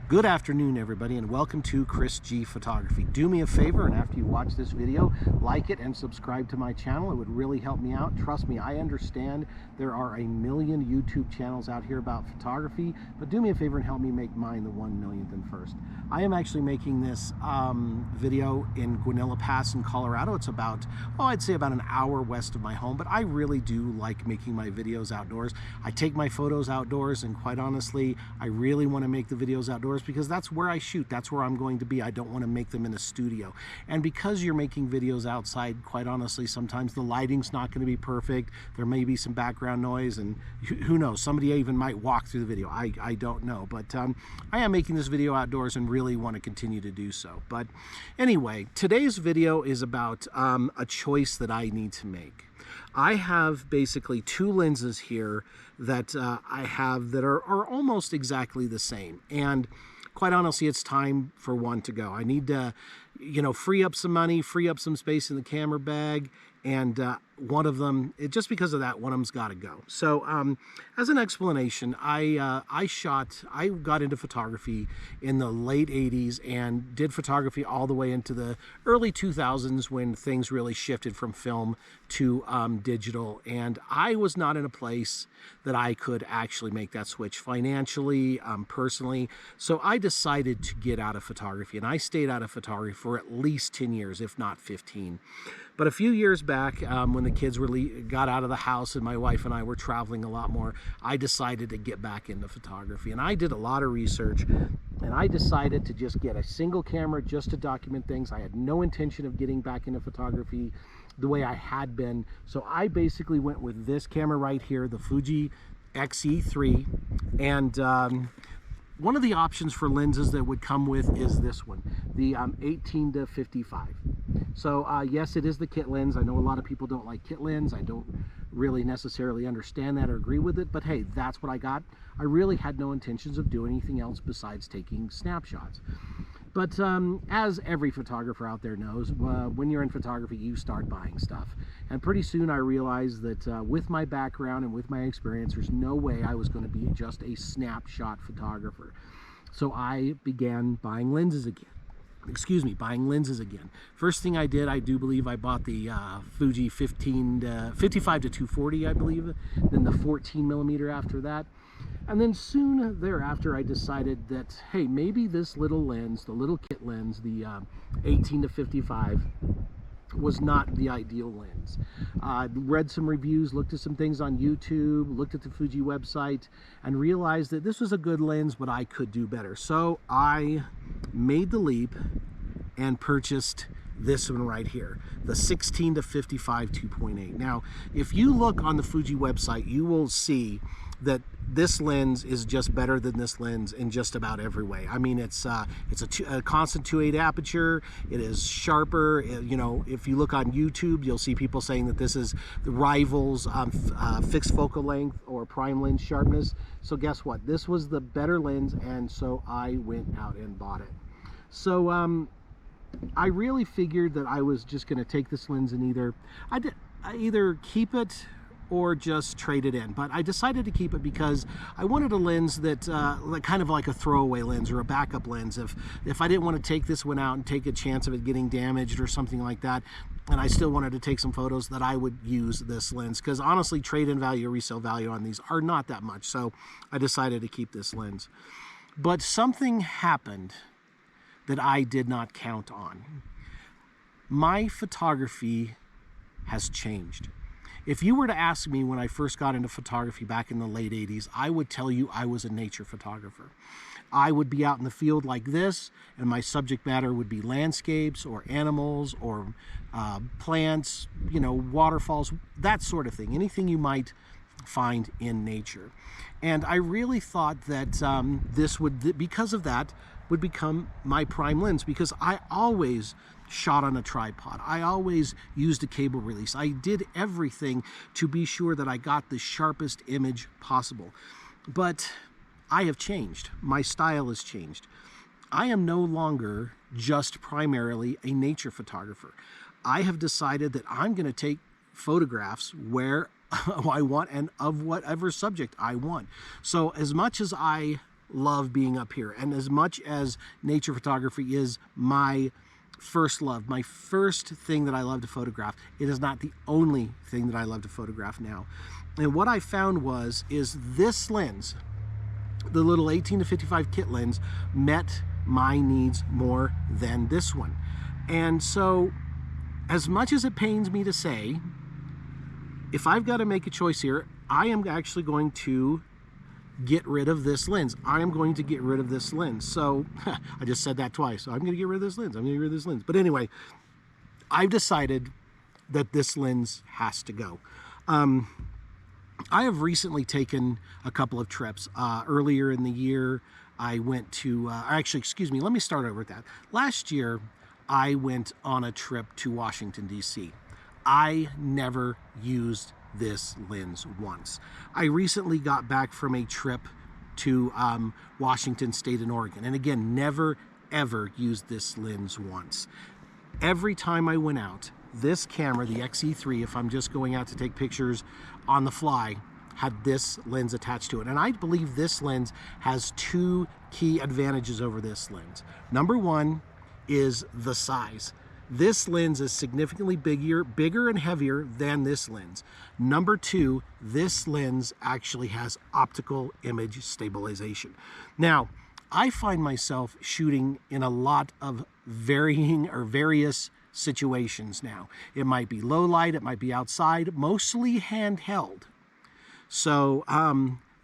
Good afternoon, everybody, and welcome to Chris G Photography. Do me a favor, and after you watch this video, like it and subscribe to my channel. It would really help me out. Trust me, I understand there are a million YouTube channels out here about photography, but do me a favor and help me make mine the 1 millionth and first. I am actually making this video in Guanilla Pass in Colorado. It's about, I'd say about an hour west of my home, but I really do like making my videos outdoors. I take my photos outdoors, and quite honestly, I really want to make the videos outdoors because that's where I shoot. That's where I'm going to be. I don't want to make them in a studio. And because you're making videos outside, quite honestly, sometimes the lighting's not going to be perfect. There may be some background noise, and who knows, somebody even might walk through the video. I don't know, but I am making this video outdoors and really want to continue to do so. But anyway, today's video is about a choice that I need to make. I have basically two lenses here that I have that are almost exactly the same, and quite honestly, it's time for one to go. I need to, free up some money, free up some space in the camera bag, and one of them, just because of that, one of them's got to go. So as an explanation, I got into photography in the late 80s and did photography all the way into the early 2000s when things really shifted from film to digital. And I was not in a place that I could actually make that switch financially, personally. So I decided to get out of photography, and I stayed out of photography for at least 10 years, if not 15. But a few years back, when the kids got out of the house and my wife and I were traveling a lot more, I decided to get back into photography. And I did a lot of research, and I decided to just get a single camera just to document things. I had no intention of getting back into photography the way I had been. So I basically went with this camera right here, the Fuji XE3, and one of the options for lenses that would come with is this one, the 18 to 55. So yes, it is the kit lens. I know a lot of people don't like kit lens. I don't really necessarily understand that or agree with it, but hey, that's what I got. I really had no intentions of doing anything else besides taking snapshots. But as every photographer out there knows, when you're in photography, you start buying stuff. And pretty soon I realized that with my background and with my experience, there's no way I was going to be just a snapshot photographer. So I began buying lenses again. Buying lenses again. First thing I did, I do believe I bought the Fuji 55 to 240, I believe, then the 14 millimeter after that. And then soon thereafter, I decided that, hey, maybe this little lens, the little kit lens, the 18 to 55, was not the ideal lens. Read some reviews, looked at some things on YouTube, looked at the Fuji website, and realized that this was a good lens, but I could do better. So I made the leap and purchased this one right here, the 16 to 55 2.8. Now, if you look on the Fuji website, you will see that this lens is just better than this lens in just about every way. I mean, it's a constant 2.8 aperture. It is sharper. If you look on YouTube, you'll see people saying that this is the rivals fixed focal length or prime lens sharpness. So guess what? This was the better lens, and so I went out and bought it. So I really figured that I was just going to take this lens and either keep it or just trade it in. But I decided to keep it because I wanted a lens that kind of like a throwaway lens or a backup lens. If I didn't want to take this one out and take a chance of it getting damaged or something like that, and I still wanted to take some photos, that I would use this lens, because honestly, trade-in value or resale value on these are not that much. So I decided to keep this lens. But something happened that I did not count on. My photography has changed. If you were to ask me when I first got into photography back in the late 80s, I would tell you I was a nature photographer. I would be out in the field like this, and my subject matter would be landscapes or animals or plants, waterfalls, that sort of thing, anything you might find in nature. And I really thought that this would, because of that, would become my prime lens, because I always shot on a tripod. I always used a cable release. I did everything to be sure that I got the sharpest image possible. But I have changed. My style has changed. I am no longer just primarily a nature photographer. I have decided that I'm going to take photographs where I want and of whatever subject I want. So as much as I love being up here. And as much as nature photography is my first love, my first thing that I love to photograph, it is not the only thing that I love to photograph now. And what I found is this lens, the little 18 to 55 kit lens, met my needs more than this one. And so, as much as it pains me to say, if I've got to make a choice here, I am actually going to get rid of this lens. I am going to get rid of this lens. So I just said that twice. So I'm going to get rid of this lens. I'm going to get rid of this lens. But anyway, I've decided that this lens has to go. I have recently taken a couple of trips. Earlier in the year, I went to, actually, excuse me, let me start over with that. Last year, I went on a trip to Washington, D.C. I never used this lens once. I recently got back from a trip to Washington State and Oregon, and again, never ever used this lens once. Every time I went out, this camera, the XE3, if I'm just going out to take pictures on the fly, had this lens attached to it. And I believe this lens has two key advantages over this lens. Number one is the size. This lens is significantly bigger and heavier than this lens. Number two, this lens actually has optical image stabilization. Now, I find myself shooting in a lot of various situations now. It might be low light, it might be outside, mostly handheld. So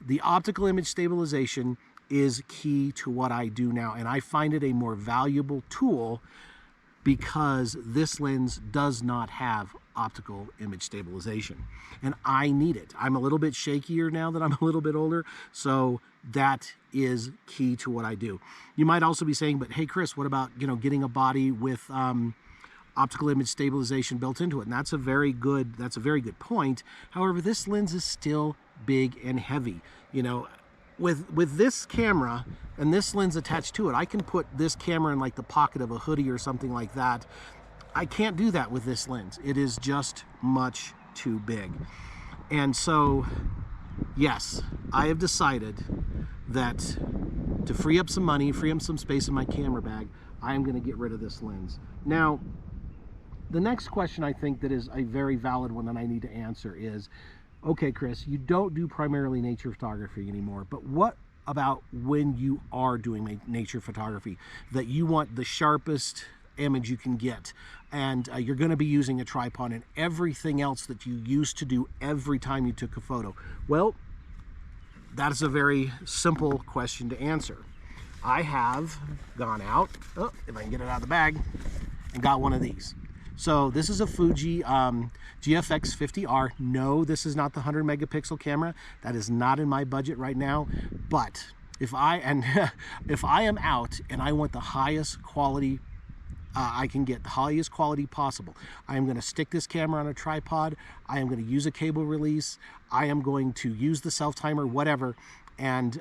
the optical image stabilization is key to what I do now, and I find it a more valuable tool because this lens does not have optical image stabilization, and I need it. I'm a little bit shakier now that I'm a little bit older, so that is key to what I do. You might also be saying, but hey Chris, what about, you know, getting a body with optical image stabilization built into it? And that's a very good point. However, this lens is still big and heavy. You know, with this camera and this lens attached to it, I can put this camera in like the pocket of a hoodie or something like that. I can't do that with this lens. It is just much too big. And so, yes, I have decided that to free up some money, free up some space in my camera bag, I am going to get rid of this lens. Now, the next question I think that is a very valid one that I need to answer is, okay, Chris, you don't do primarily nature photography anymore, but what about when you are doing nature photography, that you want the sharpest image you can get, and you're going to be using a tripod and everything else that you used to do every time you took a photo? Well, that is a very simple question to answer. I have gone out, if I can get it out of the bag, and got one of these. So this is a Fuji GFX 50R. No, this is not the 100 megapixel camera. That is not in my budget right now. But if I am out and I want the highest quality I can get, the highest quality possible, I am going to stick this camera on a tripod. I am going to use a cable release. I am going to use the self timer, whatever. And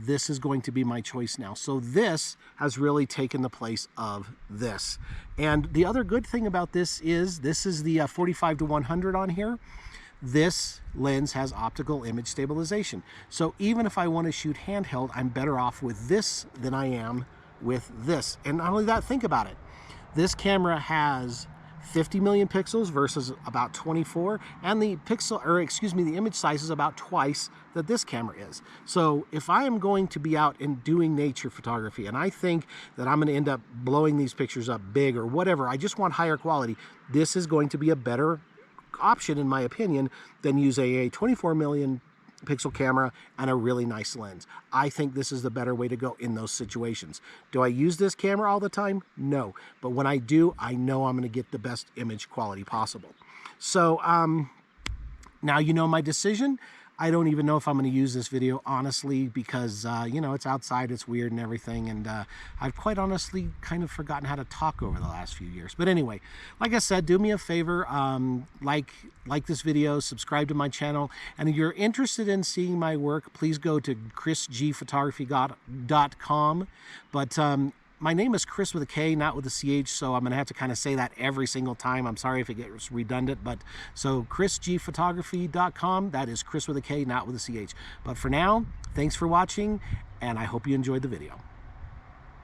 this is going to be my choice now. So this has really taken the place of this. And the other good thing about this is the 45 to 100 on here. This lens has optical image stabilization. So even if I want to shoot handheld, I'm better off with this than I am with this. And not only that, think about it. This camera has 50 million pixels versus about 24, and the image size is about twice that this camera is. So if I am going to be out and doing nature photography, and I think that I'm going to end up blowing these pictures up big or whatever, I just want higher quality, this is going to be a better option, in my opinion, than using a 24 million pixel camera and a really nice lens. I think this is the better way to go in those situations. Do I use this camera all the time? No. But when I do, I know I'm going to get the best image quality possible. So now you know my decision. I don't even know if I'm going to use this video, honestly, because, you know, it's outside, it's weird and everything, and I've quite honestly kind of forgotten how to talk over the last few years. But anyway, like I said, do me a favor, like this video, subscribe to my channel, and if you're interested in seeing my work, please go to chrisgphotography.com. But my name is Chris with a K, not with a CH, so I'm going to have to kind of say that every single time. I'm sorry if it gets redundant, but so chrisgphotography.com, that is Chris with a K, not with a CH. But for now, thanks for watching, and I hope you enjoyed the video.